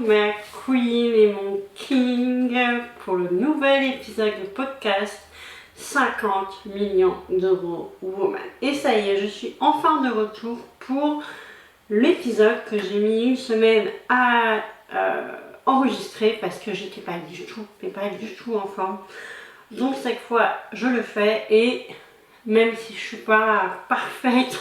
ma queen et mon king pour le nouvel épisode de podcast 50 millions d'euros woman. Et ça y est, je suis enfin de retour pour l'épisode que j'ai mis une semaine à enregistrer parce que j'étais pas du tout en forme. Donc cette fois, je le fais et même si je suis pas parfaite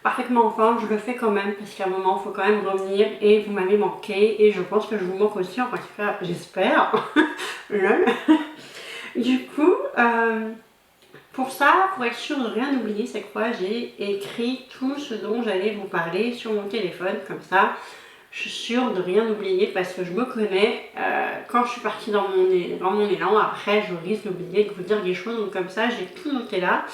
parfaitement en forme, je le fais quand même parce qu'à un moment il faut quand même revenir et vous m'avez manqué et je pense que je vous manque aussi, en particulier j'espère. Lol. Du coup, pour ça, pour être sûre de rien oublier cette fois, j'ai écrit tout ce dont j'allais vous parler sur mon téléphone, comme ça je suis sûre de rien oublier parce que je me connais, quand je suis partie dans mon élan, après je risque d'oublier de vous dire des choses, donc comme ça j'ai tout noté là.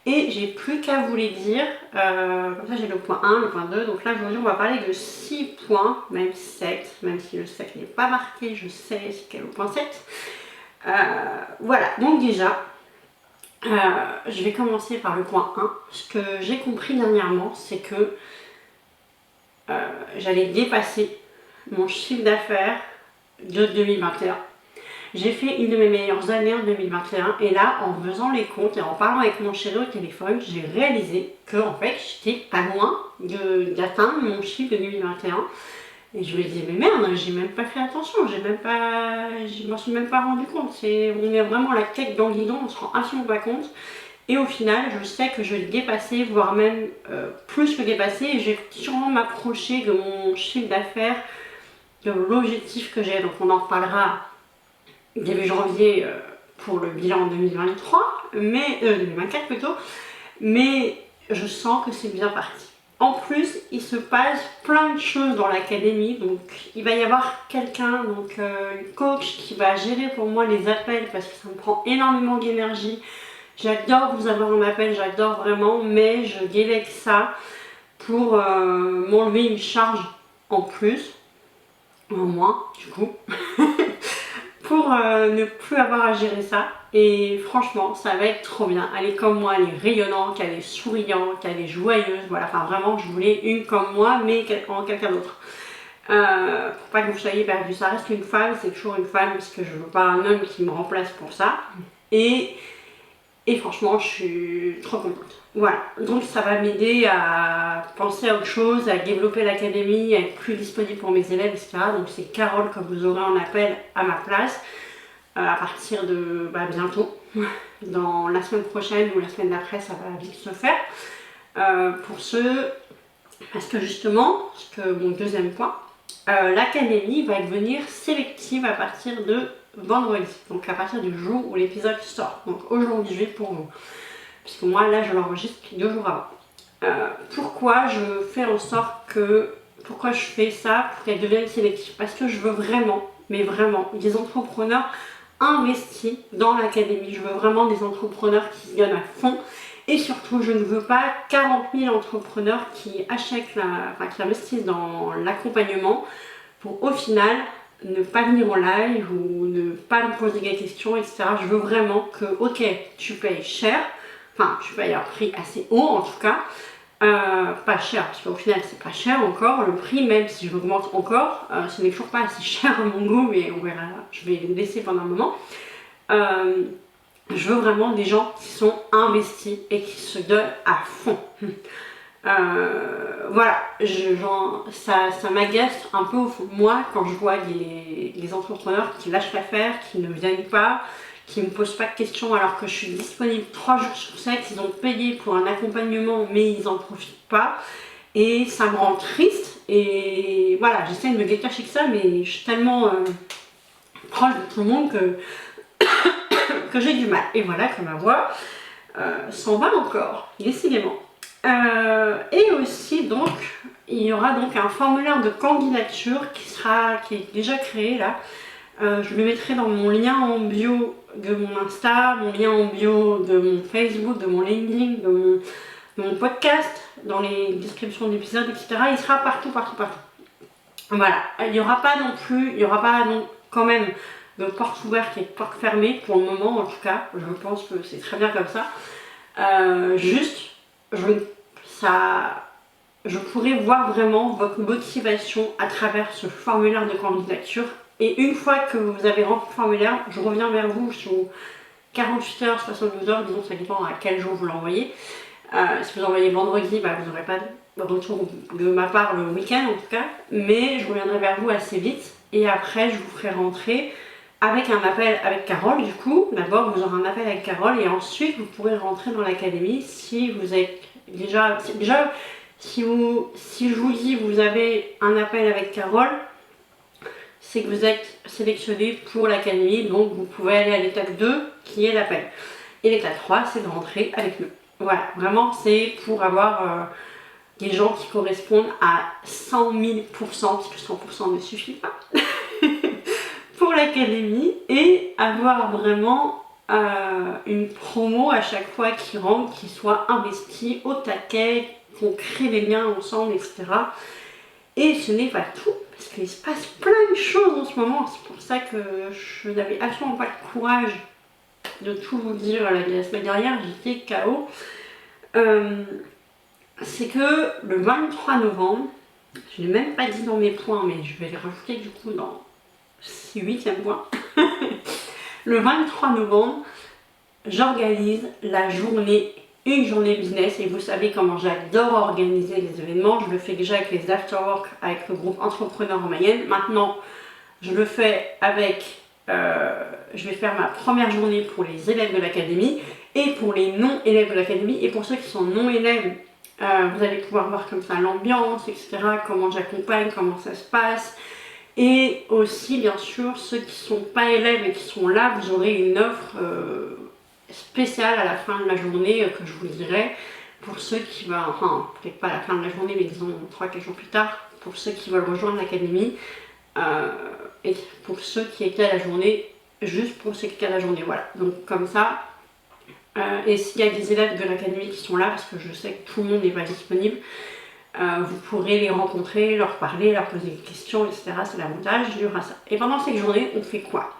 Et j'ai plus qu'à vous les dire, comme ça j'ai le point 1, le point 2, donc là aujourd'hui on va parler de 6 points, même 7, même si le 7 n'est pas marqué, je sais c'est quel le point 7. Voilà, donc déjà, je vais commencer par le point 1. Ce que j'ai compris dernièrement, c'est que j'allais dépasser mon chiffre d'affaires de 2021. J'ai fait une de mes meilleures années en 2021 et là, en faisant les comptes et en parlant avec mon chéri au téléphone, j'ai réalisé que en fait, j'étais pas loin d'atteindre mon chiffre de 2021. Et je me disais, mais merde, j'ai même pas fait attention, je m'en suis même pas rendu compte. On est vraiment la tête dans le guidon, on se rend absolument pas compte. Et au final, je sais que je vais le dépasser, voire même plus que dépasser. Et je vais sûrement m'approcher de mon chiffre d'affaires, de l'objectif que j'ai. Donc on en reparlera début janvier pour le bilan 2023, mais 2024 plutôt, mais je sens que c'est bien parti. En plus, il se passe plein de choses dans l'académie, donc il va y avoir quelqu'un, donc une coach qui va gérer pour moi les appels parce que ça me prend énormément d'énergie. J'adore vous avoir en appel, j'adore vraiment, mais je délègue ça pour m'enlever une charge en plus, en moins du coup. Pour ne plus avoir à gérer ça. Et franchement, ça va être trop bien. Elle est comme moi, elle est rayonnante, elle est souriante, elle est joyeuse. Voilà, enfin vraiment, je voulais une comme moi, mais en quelqu'un d'autre. Pour pas que vous soyez perdu, ça reste une femme, c'est toujours une femme, parce que je veux pas un homme qui me remplace pour ça. Et franchement, je suis trop contente. Voilà, donc ça va m'aider à penser à autre chose, à développer l'académie, à être plus disponible pour mes élèves, etc. Donc c'est Carole que vous aurez en appel à ma place à partir de bientôt. Dans la semaine prochaine ou la semaine d'après, ça va vite se faire. Parce que justement, mon deuxième point, l'académie va devenir sélective à partir de vendredi, donc à partir du jour où l'épisode sort, donc aujourd'hui pour vous, puisque moi là je l'enregistre 2 jours avant. Pourquoi je fais en sorte pourquoi je fais ça pour qu'elle devienne sélective? Parce que je veux vraiment, mais vraiment, des entrepreneurs investis dans l'académie. Je veux vraiment des entrepreneurs qui se donnent à fond. Et surtout, je ne veux pas 40 000 entrepreneurs qui qui investissent dans l'accompagnement pour au final ne pas venir en live ou ne pas me poser des questions, etc. Je veux vraiment que, ok, tu payes cher, enfin, tu payes un prix assez haut en tout cas, pas cher, parce qu'au final, c'est pas cher encore, le prix, même si je l'augmente encore, ce n'est toujours pas assez cher à mon goût, mais on verra, je vais le laisser pendant un moment. Je veux vraiment des gens qui sont investis et qui se donnent à fond. Voilà, ça m'agace un peu au fond de moi quand je vois des entrepreneurs qui lâchent l'affaire, qui ne viennent pas, qui ne me posent pas de questions alors que je suis disponible 3 jours sur 7, ils ont payé pour un accompagnement mais ils n'en profitent pas et ça me rend triste et voilà, j'essaie de me détacher de ça mais je suis tellement proche de tout le monde que j'ai du mal. Et voilà que ma voix s'en va encore, décidément. Et aussi donc, il y aura donc un formulaire de candidature qui est déjà créé là. Je le mettrai dans mon lien en bio de mon Insta, mon lien en bio de mon Facebook, de mon LinkedIn, de mon podcast, dans les descriptions d'épisodes, etc. Il sera partout. Voilà, il n'y aura pas quand même de porte ouverte et de porte fermée pour le moment en tout cas. Je pense que c'est très bien comme ça. je pourrai voir vraiment votre motivation à travers ce formulaire de candidature. Et une fois que vous avez rempli le formulaire, je reviens vers vous sous 48 heures, 72 heures, disons ça dépend à quel jour vous l'envoyez. Si vous envoyez vendredi, vous n'aurez pas de retour de ma part le week-end en tout cas, mais je reviendrai vers vous assez vite et après je vous ferai rentrer avec un appel avec Carole. Du coup, d'abord vous aurez un appel avec Carole et ensuite vous pourrez rentrer dans l'académie si vous êtes déjà si je vous dis vous avez un appel avec Carole, c'est que vous êtes sélectionné pour l'académie, donc vous pouvez aller à l'étape 2 qui est l'appel. Et l'étape 3, c'est de rentrer avec nous. Voilà, vraiment c'est pour avoir des gens qui correspondent à 100 000%, parce que 100% ne suffit pas, pour l'académie, et avoir vraiment une promo à chaque fois qui rentre, qui soit investie au taquet, qu'on crée des liens ensemble, etc. Et ce n'est pas tout, parce qu'il se passe plein de choses en ce moment. C'est pour ça que je n'avais absolument pas le courage de tout vous dire la semaine dernière, j'étais KO. C'est que le 23 novembre, je ne l'ai même pas dit dans mes points, mais je vais les rajouter du coup dans 8e point. Le 23 novembre, j'organise une journée business, et vous savez comment j'adore organiser les événements. Je le fais déjà avec les afterwork, avec le groupe Entrepreneurs en Mayenne. Maintenant, je le fais avec, je vais faire ma première journée pour les élèves de l'académie et pour les non-élèves de l'académie. Et pour ceux qui sont non-élèves, vous allez pouvoir voir comme ça l'ambiance, etc., comment j'accompagne, comment ça se passe. Et aussi, bien sûr, ceux qui ne sont pas élèves et qui sont là, vous aurez une offre spéciale à la fin de la journée que je vous dirai. Pour ceux qui veulent, enfin, peut-être pas à la fin de la journée, mais disons 3-4 jours plus tard, pour ceux qui veulent rejoindre l'académie. Et pour ceux qui étaient à la journée, juste pour ceux qui étaient à la journée, voilà. Donc comme ça, et s'il y a des élèves de l'académie qui sont là, parce que je sais que tout le monde n'est pas disponible, vous pourrez les rencontrer, leur parler, leur poser des questions, etc. C'est l'avantage, il y aura ça. Et pendant cette journée, on fait quoi?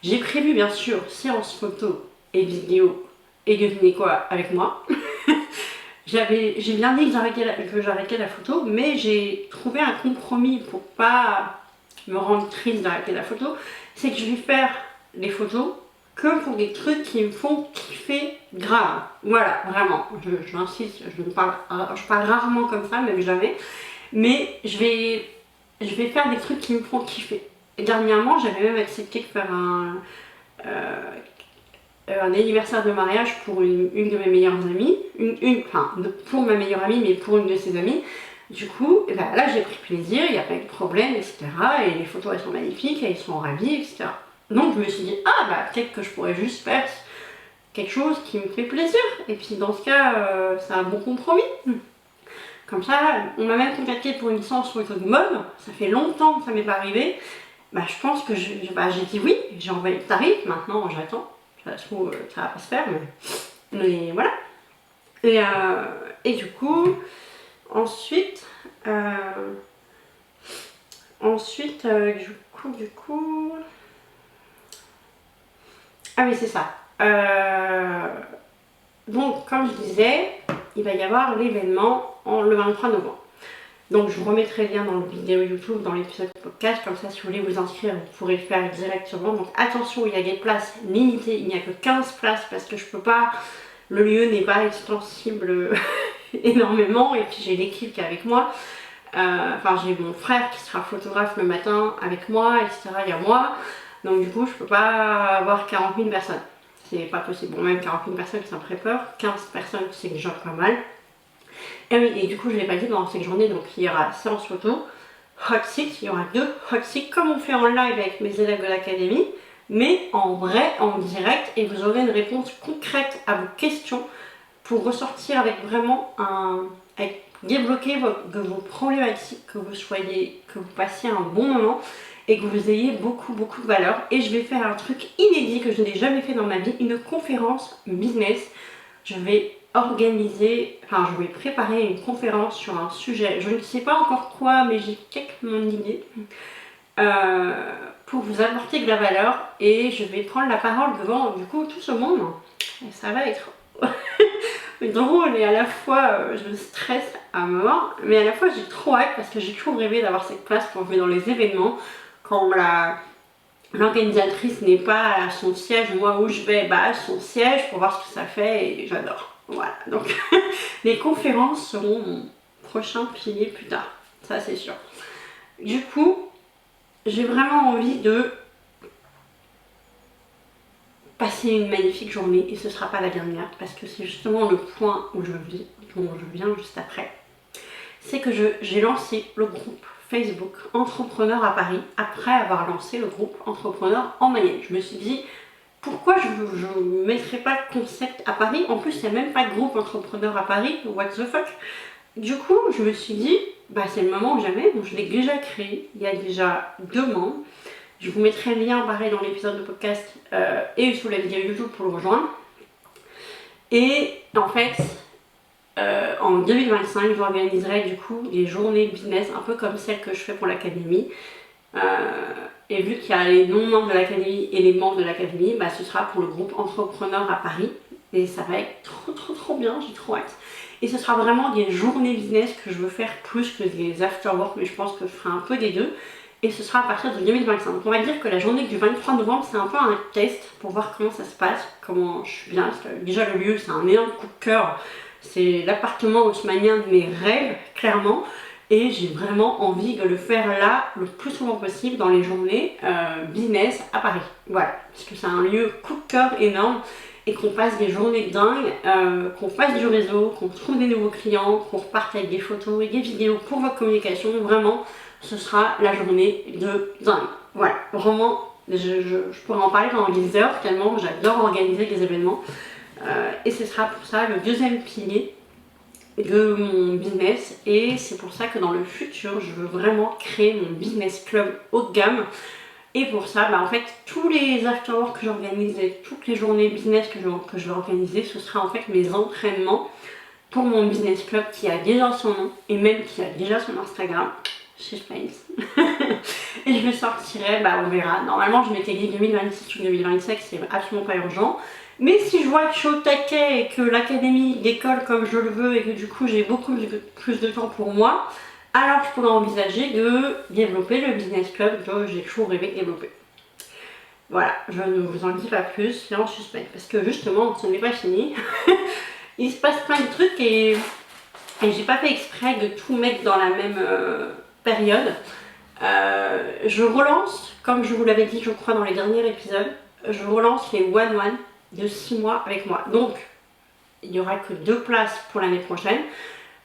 J'ai prévu bien sûr séance photo et vidéo, et devinez quoi avec moi. J'ai bien dit que j'arrêtais la photo, mais j'ai trouvé un compromis pour pas me rendre triste d'arrêter la photo. C'est que je vais faire les photos que pour des trucs qui me font kiffer grave. Voilà, vraiment, j'insiste, je parle rarement comme ça, même jamais. Mais je vais faire des trucs qui me font kiffer. Et dernièrement, j'avais même accepté de faire un anniversaire de mariage pour une de mes meilleures amies. Enfin, pour ma meilleure amie, mais pour une de ses amies. Du coup, là j'ai pris plaisir, il n'y a pas eu de problème, etc. Et les photos elles sont magnifiques, elles sont ravies, etc. Donc je me suis dit, peut-être que je pourrais juste faire quelque chose qui me fait plaisir. Et puis dans ce cas, c'est un bon compromis. Comme ça, on m'a même contacté pour une licence photo de mode. Ça fait longtemps que ça m'est pas arrivé. Je pense que j'ai dit oui, j'ai envoyé le tarif, maintenant j'attends. Ça se trouve, ça va pas se faire, mais voilà. Et du coup, ensuite, du coup... Ah oui, c'est ça. Donc, comme je disais, il va y avoir l'événement le 23 novembre. Donc, je vous remettrai le lien dans la vidéo YouTube, dans l'épisode podcast. Comme ça, si vous voulez vous inscrire, vous pourrez le faire directement. Donc, attention, il y a des places limitées. Il n'y a que 15 places parce que je peux pas... Le lieu n'est pas extensible énormément. Et puis, j'ai l'équipe qui est avec moi. Enfin, j'ai mon frère qui sera photographe le matin avec moi, etc. Il y a moi. Donc du coup, je peux pas avoir 40 000 personnes. C'est pas possible. Bon, même 40 000 personnes, ça me ferait peur. 15 personnes, c'est déjà pas mal. Et oui, et du coup, je l'ai pas dit pendant cette journée, donc il y aura séance photo, hot seat, il y aura 2 hot seats, comme on fait en live avec mes élèves de l'académie, mais en vrai, en direct, et vous aurez une réponse concrète à vos questions pour ressortir avec vraiment débloquer vos problématiques, que vous passiez un bon moment et que vous ayez beaucoup de valeur. Et je vais faire un truc inédit que je n'ai jamais fait dans ma vie, une conférence business. Je vais préparer une conférence sur un sujet, je ne sais pas encore quoi, mais j'ai quelques idées, pour vous apporter de la valeur, et je vais prendre la parole devant du coup tout ce monde, et ça va être drôle et à la fois je stresse à mort, mais à la fois j'ai trop hâte parce que j'ai toujours rêvé d'avoir cette place quand je vais dans les événements, quand l'organisatrice n'est pas à son siège, moi où je vais, bah à son siège pour voir ce que ça fait et j'adore. Voilà, donc les conférences seront mon prochain pilier plus tard, ça c'est sûr. Du coup, j'ai vraiment envie de passer une magnifique journée et ce sera pas la dernière parce que c'est justement le point où dont je viens juste après. C'est que j'ai lancé le groupe Facebook Entrepreneurs à Paris après avoir lancé le groupe Entrepreneurs en Mayenne. Je me suis dit pourquoi je ne mettrais pas le concept à Paris. En plus il n'y a même pas de groupe Entrepreneurs à Paris, what the fuck. Du coup je me suis dit bah c'est le moment ou jamais, donc je l'ai déjà créé, il y a déjà 2 membres. Je vous mettrai le lien pareil dans l'épisode de podcast et sous la vidéo YouTube pour le rejoindre. Et en fait, en 2025, j'organiserai du coup des journées business un peu comme celles que je fais pour l'académie. Et vu qu'il y a les non-membres de l'académie et les membres de l'académie, bah, ce sera pour le groupe Entrepreneurs à Paris. Et ça va être trop bien, j'ai trop hâte. Et ce sera vraiment des journées business que je veux faire plus que des after-work, mais je pense que je ferai un peu des deux. Et ce sera à partir de 2025. Donc on va dire que la journée du 23 novembre, c'est un peu un test pour voir comment ça se passe, comment je suis bien. Parce que déjà le lieu, c'est un énorme coup de cœur. C'est l'appartement haussmannien de mes rêves, clairement. Et j'ai vraiment envie de le faire là, le plus souvent possible, dans les journées business à Paris. Voilà, parce que c'est un lieu coup de cœur énorme. Et qu'on passe des journées dingues, qu'on fasse du réseau, qu'on trouve des nouveaux clients, qu'on reparte avec des photos et des vidéos pour votre communication. Vraiment, ce sera la journée de dingue. Voilà, vraiment, je pourrais en parler pendant des heures tellement j'adore organiser des événements. Et ce sera pour ça le deuxième pilier de mon business. Et c'est pour ça que dans le futur, je veux vraiment créer mon business club haut de gamme. Et pour ça, bah en fait, tous les afterworks que j'organise et toutes les journées business que je vais organiser, ce sera en fait mes entraînements pour mon business club qui a déjà son nom et même qui a déjà son Instagram. Suspense. Et je le sortirai, bah on verra. Normalement, je m'étais dit 2026 ou 2027, c'est absolument pas urgent. Mais si je vois que je suis au taquet et que l'académie décolle comme je le veux et que du coup j'ai beaucoup plus de temps pour moi, alors je pourrais envisager de développer le business club que j'ai toujours rêvé de développer. Voilà, je ne vous en dis pas plus, c'est en suspens. Parce que justement, ce n'est pas fini. Il se passe plein de trucs et j'ai pas fait exprès de tout mettre dans la même période. Je relance, comme je vous l'avais dit je crois dans les derniers épisodes, je relance les one-one de 6 mois avec moi. Donc, il n'y aura que 2 places pour l'année prochaine.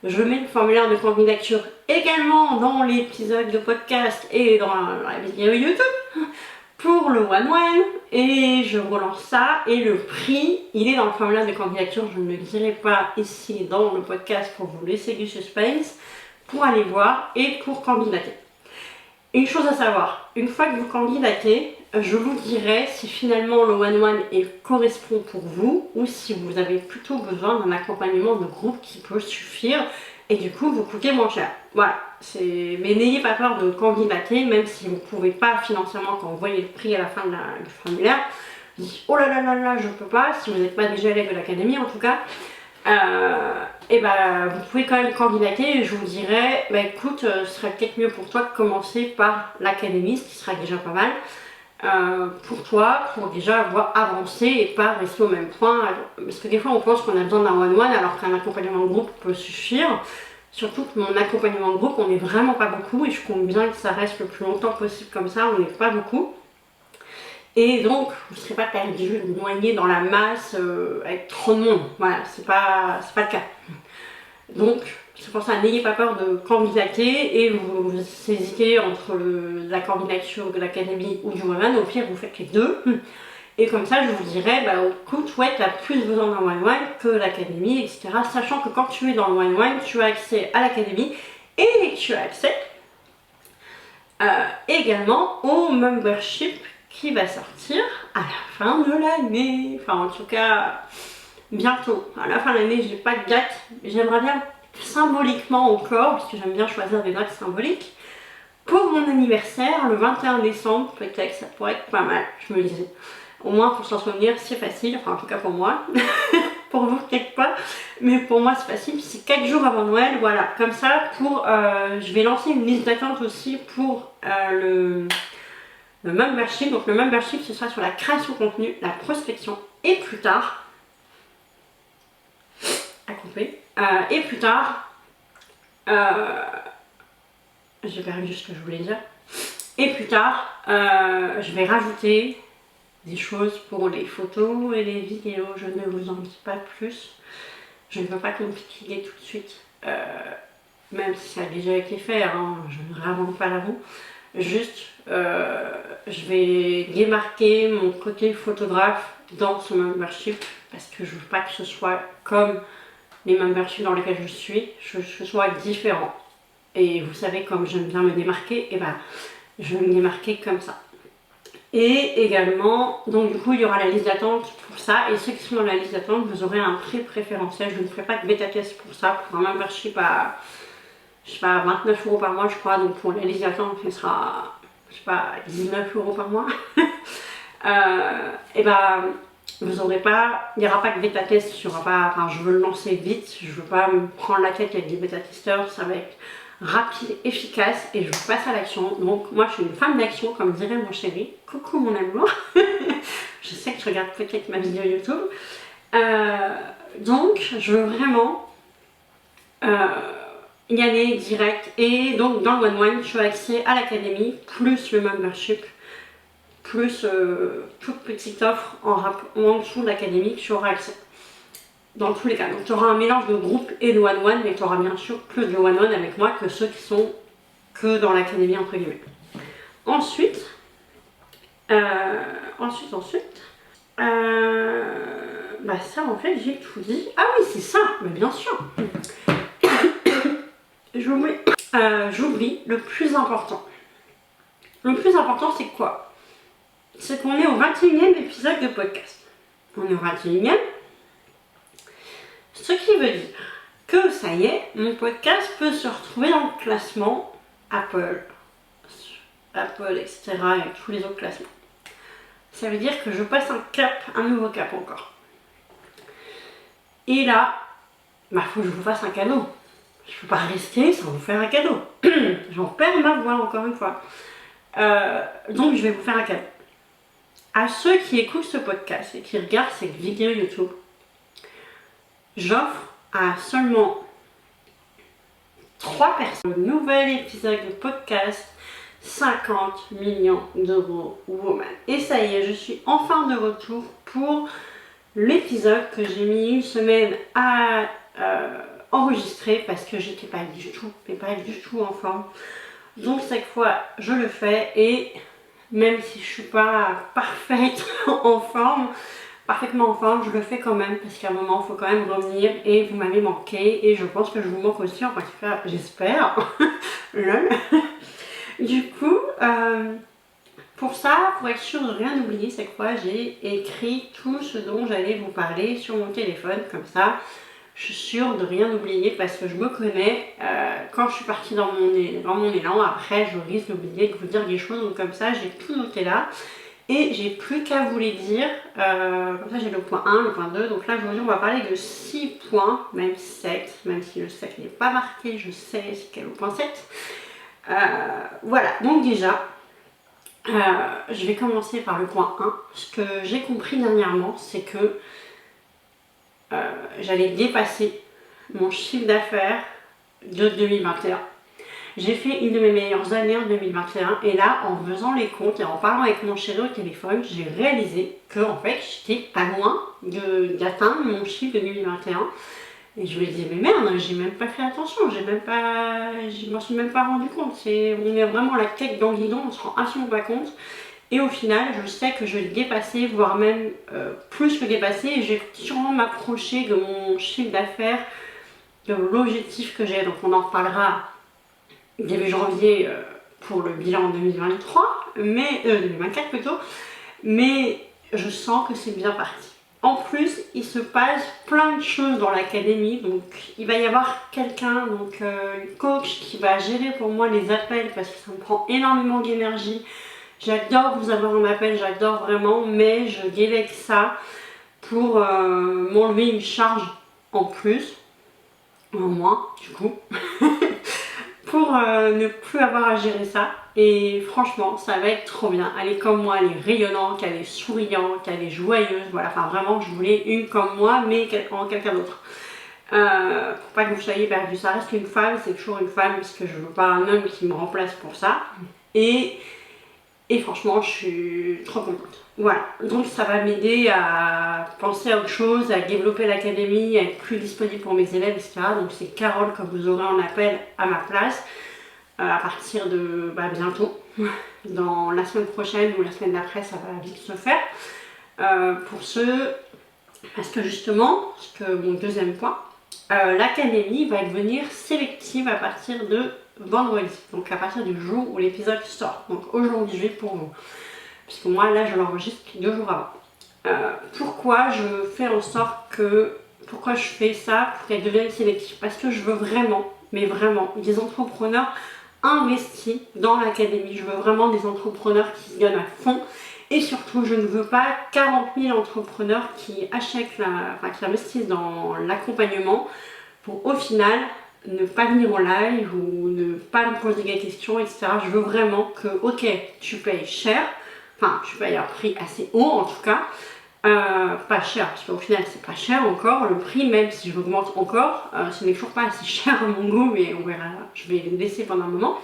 Je mets le formulaire de candidature également dans l'épisode de podcast et dans la vidéo YouTube pour le one-one. Et je relance ça. Et le prix, il est dans le formulaire de candidature. Je ne le dirai pas ici dans le podcast pour vous laisser du suspense, pour aller voir et pour candidater. Une chose à savoir, une fois que vous candidatez, je vous dirai si finalement le one-one correspond pour vous ou si vous avez plutôt besoin d'un accompagnement de groupe qui peut suffire et du coup vous coûter moins cher. Voilà, mais n'ayez pas peur de candidater, même si vous ne pouvez pas financièrement quand vous voyez le prix à la fin du formulaire. Vous dites oh là là là là, je peux pas, si vous n'êtes pas déjà élève de l'académie en tout cas. Et bah vous pouvez quand même candidater et je vous dirais bah écoute ce serait peut-être mieux pour toi de commencer par l'académie, ce qui sera déjà pas mal pour toi, pour déjà avoir avancé et pas rester au même point, parce que des fois on pense qu'on a besoin d'un one-one alors qu'un accompagnement de groupe peut suffire, surtout que mon accompagnement de groupe on n'est vraiment pas beaucoup et je compte bien que ça reste le plus longtemps possible comme ça, on n'est pas beaucoup. Et donc, vous ne serez pas perdu, noyé dans la masse avec trop de monde. Voilà, c'est pas le cas. Donc, c'est pour ça, n'ayez pas peur de candidater et vous hésitez entre la candidature de l'académie ou du one-one. Au pire, vous faites les deux. Et comme ça, je vous dirais, bah, écoute, ouais, tu as plus besoin d'un one-one que l'académie, etc. Sachant que quand tu es dans le one-one, tu as accès à l'académie et tu as accès également au membership qui va sortir à la fin de l'année, enfin en tout cas bientôt. À la fin de l'année, j'ai pas de date, j'aimerais bien symboliquement encore, parce que j'aime bien choisir des dates symboliques, pour mon anniversaire, le 21 décembre, peut-être ça pourrait être pas mal, je me disais. Au moins pour s'en souvenir, c'est facile, enfin en tout cas pour moi. pour vous peut-être pas, mais pour moi c'est facile, c'est 4 jours avant Noël, voilà, comme ça, je vais lancer une liste d'attente aussi pour le membership. Donc le membership, ce sera sur la création de contenu, la prospection, et plus tard, à couper, et plus tard, j'ai perdu ce que je voulais dire, et plus tard, je vais rajouter des choses pour les photos et les vidéos. Je ne vous en dis pas plus. Je ne veux pas compliquer tout de suite, même si ça a déjà été fait, hein, je ne réinvente pas la roue. Juste, je vais démarquer mon côté photographe dans ce membership parce que je veux pas que ce soit comme les memberships dans lesquels je suis, que ce soit différent. Et vous savez, comme j'aime bien me démarquer, et ben, je vais me démarquer comme ça. Et également, donc du coup, il y aura la liste d'attente pour ça. Et ceux qui sont dans la liste d'attente, vous aurez un prix préférentiel. Je ne ferai pas de bêta test pour ça, pour un membership à, je sais pas, 29 € par mois, je crois. Donc pour la liste d'attente, ce sera, je sais pas, 19 € par mois. Et ben, vous aurez pas, il n'y aura pas de bêta test. Il y aura pas, enfin, je veux le lancer vite. Je veux pas me prendre la tête avec des bêta testeurs. Ça va être rapide, efficace, et je passe à l'action. Donc moi je suis une femme d'action, comme dirait mon chéri. Coucou mon amour. Je sais que tu regardes peut-être ma vidéo YouTube. Donc je veux vraiment y aller direct. Et donc dans le one-one, tu as accès à l'académie, plus le membership, plus toute petite offre en dessous de l'académie, tu auras accès. Dans tous les cas, donc tu auras un mélange de groupe et de one-one, mais tu auras bien sûr plus de one-one avec moi que ceux qui sont que dans l'académie entre guillemets. Ensuite, bah ça en fait j'ai tout dit. Ah oui c'est ça, mais bien sûr. J'oublie le plus important. Le plus important c'est quoi? C'est qu'on est au 21e épisode de podcast. On est au 21e. Ce qui veut dire que ça y est, mon podcast peut se retrouver dans le classement Apple, etc. et tous les autres classements. Ça veut dire que je passe un nouveau cap encore. Et là, bah faut que je vous fasse un cadeau. Je ne peux pas rester sans vous faire un cadeau. J'en perds ma voix encore une fois. Donc je vais vous faire un cadeau. À ceux qui écoutent ce podcast et qui regardent cette vidéo YouTube, j'offre à seulement 3 personnes le nouvel épisode de podcast 50 millions d'euros woman. Et ça y est, je suis enfin de retour pour l'épisode que j'ai mis une semaine à enregistrer parce que j'étais pas du tout en forme. Donc cette fois, je le fais et même si je suis pas parfaite parfaitement en forme, je le fais quand même parce qu'à un moment il faut quand même revenir et vous m'avez manqué et je pense que je vous manque aussi, en particulier j'espère. Du coup, pour ça, pour être sûre de rien oublier, cette fois j'ai écrit tout ce dont j'allais vous parler sur mon téléphone, comme ça je suis sûre de rien oublier parce que je me connais, quand je suis partie dans mon élan, après je risque d'oublier de vous dire des choses, donc comme ça j'ai tout noté là. Et j'ai plus qu'à vous les dire, comme ça j'ai le point 1, le point 2, donc là aujourd'hui on va parler de 6 points, même 7, même si le 7 n'est pas marqué, je sais c'est quel le point 7. Voilà, donc déjà, je vais commencer par le point 1. Ce que j'ai compris dernièrement, c'est que j'allais dépasser mon chiffre d'affaires de 2021. J'ai fait une de mes meilleures années en 2021 et là, en faisant les comptes et en parlant avec mon chéri au téléphone, j'ai réalisé que en fait, j'étais pas loin d'atteindre mon chiffre de 2021. Et je me disais, mais merde, j'ai même pas fait attention, je m'en suis même pas rendu compte. On est vraiment la tête dans le guidon, on se rend absolument pas compte. Et au final, je sais que je vais dépasser, voire même plus que dépasser. Et je vais sûrement m'approcher de mon chiffre d'affaires, de l'objectif que j'ai. Donc on en reparlera début janvier pour le bilan 2023, mais 2024 plutôt, mais je sens que c'est bien parti. En plus, il se passe plein de choses dans l'académie, donc il va y avoir quelqu'un, donc une coach qui va gérer pour moi les appels parce que ça me prend énormément d'énergie. J'adore vous avoir en appel, j'adore vraiment, mais je délègue ça pour m'enlever une charge en plus, en moins du coup, pour ne plus avoir à gérer ça. Et franchement, ça va être trop bien. Elle est comme moi, elle est rayonnante, elle est souriante, elle est joyeuse. Voilà, enfin vraiment, je voulais une comme moi, mais en quelqu'un d'autre. Pour pas que vous soyez perdu, ça reste une femme, c'est toujours une femme, parce que je veux pas un homme qui me remplace pour ça. Et franchement, je suis trop contente. Voilà, donc ça va m'aider à penser à autre chose, à développer l'académie, à être plus disponible pour mes élèves, etc. Donc c'est Carole que vous aurez en appel à ma place à partir de bientôt. Dans la semaine prochaine ou la semaine d'après, ça va vite se faire. Pour ceux, parce que justement, mon deuxième point, l'académie va devenir sélective à partir de vendredi, donc à partir du jour où l'épisode sort, donc aujourd'hui pour vous, puisque moi là je l'enregistre 2 jours avant. Pourquoi je fais en sorte que, pourquoi je fais ça pour qu'elle devienne sélective? Parce que je veux vraiment, mais vraiment, des entrepreneurs investis dans l'académie. Je veux vraiment des entrepreneurs qui se donnent à fond. Et surtout, je ne veux pas 40 000 entrepreneurs qui achètent, qui investissent dans l'accompagnement pour au final ne pas venir en live ou ne pas me poser des questions, etc. Je veux vraiment que, ok, tu payes cher, enfin, tu payes un prix assez haut en tout cas, pas cher, parce qu'au final, c'est pas cher encore le prix, même si je l'augmente encore, ce n'est toujours pas assez cher à mon goût, mais on verra, je vais le laisser pendant un moment.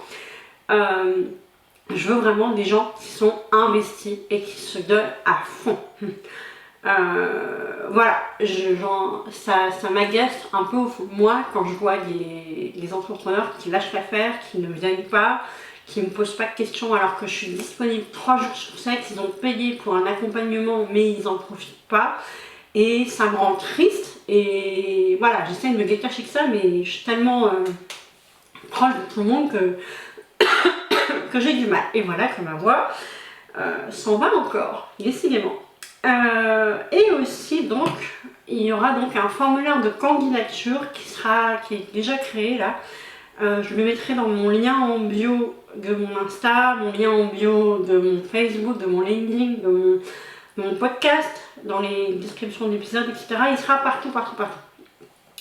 Je veux vraiment des gens qui sont investis et qui se donnent à fond. Voilà, ça m'agace un peu au fond de moi quand je vois des entrepreneurs qui lâchent l'affaire, qui ne viennent pas, qui ne me posent pas de questions alors que je suis disponible 3 jours sur 7, ils ont payé pour un accompagnement mais ils n'en profitent pas et ça me rend triste. Et voilà, j'essaie de me détacher de ça, mais je suis tellement proche de tout le monde que j'ai du mal. Et voilà que ma voix s'en va encore, décidément. Et aussi donc, il y aura donc un formulaire de candidature qui est déjà créé là. Je le mettrai dans mon lien en bio de mon Insta, mon lien en bio de mon Facebook, de mon LinkedIn, de mon podcast, dans les descriptions d'épisodes, etc. Il sera partout.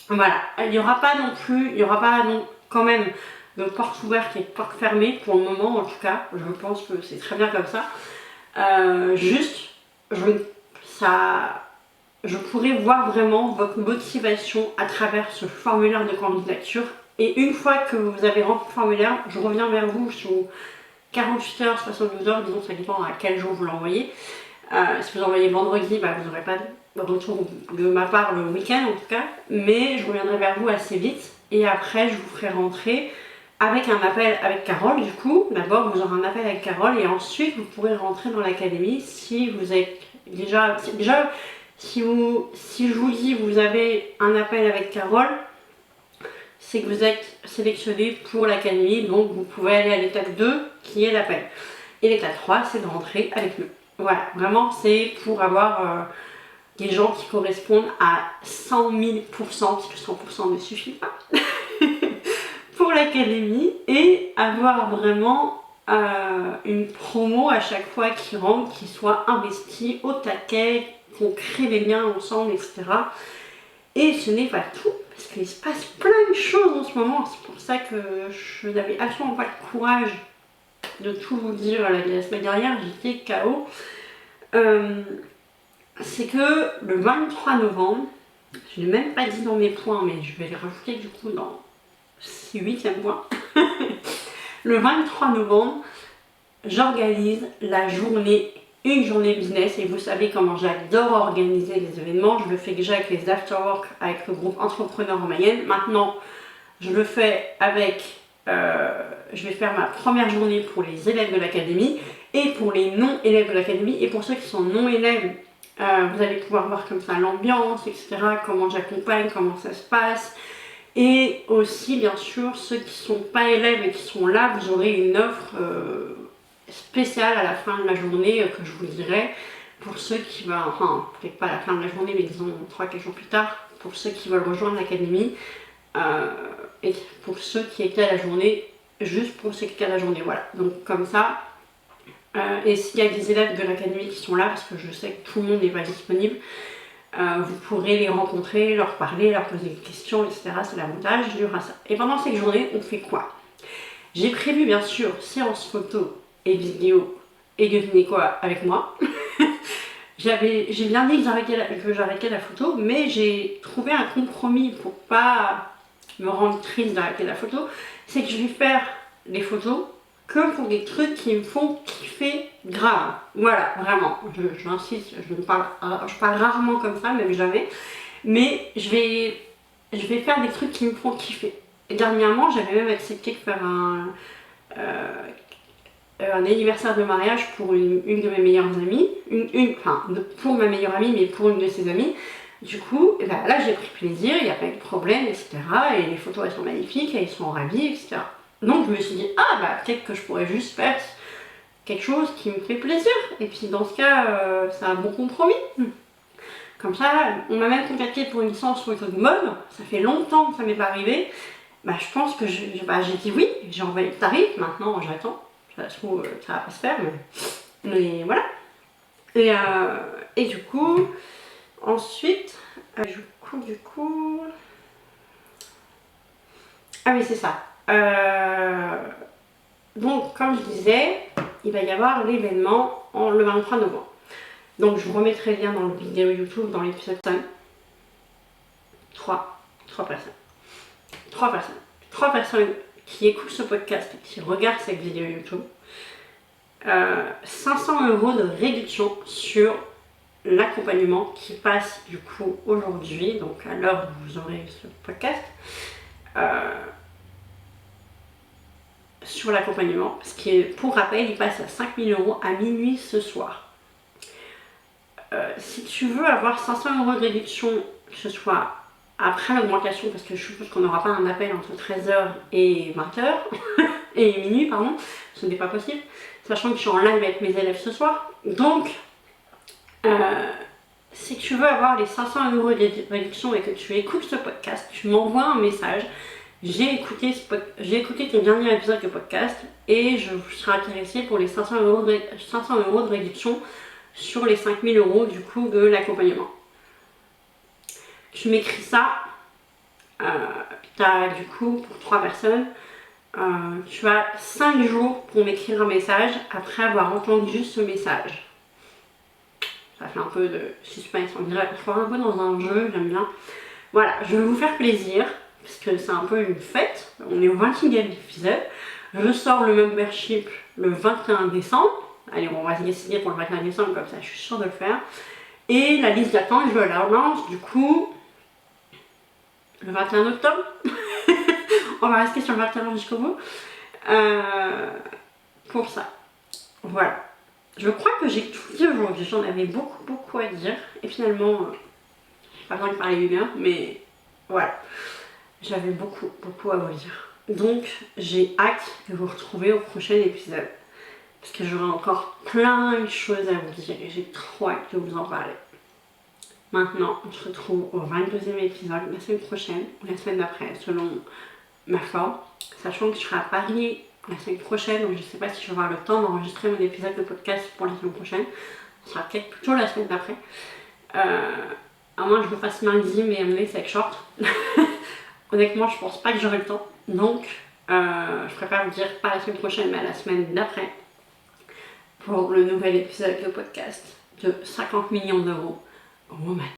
Voilà, il n'y aura pas quand même de porte ouverte et de porte fermée pour le moment en tout cas. Je pense que c'est très bien comme ça. Je pourrais voir vraiment votre motivation à travers ce formulaire de candidature. Et une fois que vous avez rempli le formulaire, je reviens vers vous sous 48 heures, 72 heures, disons, ça dépend à quel jour vous l'envoyez. Si vous envoyez vendredi, vous n'aurez pas de retour de ma part le week-end en tout cas. Mais je reviendrai vers vous assez vite. Et après, je vous ferai rentrer avec un appel avec Carole du coup. D'abord, vous aurez un appel avec Carole et ensuite, vous pourrez rentrer dans l'académie si vous êtes déjà si je vous dis vous avez un appel avec Carole, c'est que vous êtes sélectionné pour l'académie, donc vous pouvez aller à l'étape 2 qui est l'appel. Et l'étape 3, c'est de rentrer avec nous. Voilà, vraiment c'est pour avoir des gens qui correspondent à 100 000%, parce que 100% ne suffit pas, pour l'académie, et avoir vraiment une promo à chaque fois qui rentre, qui soit investie au taquet, qu'on crée des liens ensemble, etc. Et ce n'est pas tout, parce qu'il se passe plein de choses en ce moment. C'est pour ça que je n'avais absolument pas le courage de tout vous dire la semaine dernière, j'étais KO. C'est que le 23 novembre, je ne l'ai même pas dit dans mes points, mais je vais les rajouter du coup dans 8e point. Le 23 novembre, j'organise une journée business, et vous savez comment j'adore organiser les événements. Je le fais déjà avec les afterwork, avec le groupe Entrepreneurs en Mayenne. Maintenant, je le fais je vais faire ma première journée pour les élèves de l'académie et pour les non-élèves de l'académie. Et pour ceux qui sont non-élèves, vous allez pouvoir voir comme ça l'ambiance, etc., comment j'accompagne, comment ça se passe. Et aussi, bien sûr, ceux qui ne sont pas élèves et qui sont là, vous aurez une offre spéciale à la fin de la journée que je vous dirai. Pour ceux qui veulent, enfin, peut-être pas à la fin de la journée, mais disons 3-4 jours plus tard, pour ceux qui veulent rejoindre l'académie. Et pour ceux qui étaient à la journée, juste pour ceux qui étaient à la journée, voilà. Donc comme ça, et s'il y a des élèves de l'académie qui sont là, parce que je sais que tout le monde n'est pas disponible, Vous pourrez les rencontrer, leur parler, leur poser des questions, etc. C'est l'avantage du Rasa. Et pendant cette journée, on fait quoi? J'ai prévu bien sûr séance photo et vidéo et devinez quoi avec moi. J'ai bien dit que j'arrêtais la photo, mais j'ai trouvé un compromis pour pas me rendre triste d'arrêter la photo. C'est que je vais faire les photos que pour des trucs qui me font kiffer grave. Voilà, vraiment. J'insiste, je parle rarement comme ça, même jamais. Mais je vais faire des trucs qui me font kiffer. Et dernièrement, j'avais même accepté de faire un anniversaire de mariage pour une de mes meilleures amies. Pour ma meilleure amie, mais pour une de ses amies. Du coup, là j'ai pris plaisir, il n'y a pas eu de problème, etc. Et les photos elles sont magnifiques, elles sont ravies, etc. Donc je me suis dit, ah bah peut-être que je pourrais juste faire quelque chose qui me fait plaisir. Et puis dans ce cas, c'est un bon compromis. Comme ça, on m'a même contacté pour une séance photo de mode. Ça fait longtemps que ça m'est pas arrivé. Bah je pense que j'ai dit oui, j'ai envoyé le tarif, maintenant j'attends. Ça se trouve, ça va pas se faire, mais voilà. Et du coup, ensuite, du coup... Ah oui, c'est ça. Donc, comme je disais, il va y avoir l'événement le 23 novembre. Donc, je vous remettrai le lien dans la vidéo YouTube, dans l'épisode 5. Trois personnes. Trois personnes qui écoutent ce podcast et qui regardent cette vidéo YouTube. 500 € de réduction sur l'accompagnement qui passe du coup aujourd'hui, donc à l'heure où vous aurez ce podcast, sur l'accompagnement, parce que pour rappel, il passe à 5 000 € à minuit ce soir. Si tu veux avoir 500 € de réduction, que ce soit après l'augmentation, parce que je suppose qu'on n'aura pas un appel entre 13h et 20h, et minuit, pardon, ce n'est pas possible, sachant que je suis en live avec mes élèves ce soir. Donc, si tu veux avoir les 500 € de réduction et que tu écoutes ce podcast, tu m'envoies un message. J'ai écouté ton dernier épisode de podcast et je serai intéressée pour les 500 € de réduction sur les 5 000 € du coup de l'accompagnement. Tu m'écris ça, tu as du coup pour 3 personnes, tu as 5 jours pour m'écrire un message après avoir entendu ce message. Ça fait un peu de suspense, on dirait qu'on soit un peu dans un jeu, j'aime bien. Voilà, je vais vous faire plaisir, parce que c'est un peu une fête. On est au 21e épisode. Je sors le membership le 21 décembre. Allez, on va se décider pour le 21 décembre, comme ça je suis sûre de le faire. Et la liste d'attente, je la relance du coup le 21 octobre. On va rester sur le 21 jusqu'au bout. Pour ça. Voilà. Je crois que j'ai tout dit aujourd'hui, j'en avais beaucoup à dire. Et finalement, j'ai pas besoin de parler 1 heure, mais voilà. J'avais beaucoup à vous dire. Donc, j'ai hâte de vous retrouver au prochain épisode. Parce que j'aurai encore plein de choses à vous dire et j'ai trop hâte de vous en parler. Maintenant, on se retrouve au 22e épisode la semaine prochaine ou la semaine d'après, selon ma forme. Sachant que je serai à Paris la semaine prochaine, donc je ne sais pas si je vais avoir le temps d'enregistrer mon épisode de podcast pour la semaine prochaine. Ce sera peut-être plutôt la semaine d'après. À moins que je le fasse lundi, mais c'est avec short. Honnêtement, je pense pas que j'aurai le temps. Donc, je préfère vous dire pas la semaine prochaine, mais à la semaine d'après. Pour le nouvel épisode de podcast de 50 millions d'euros. Woman.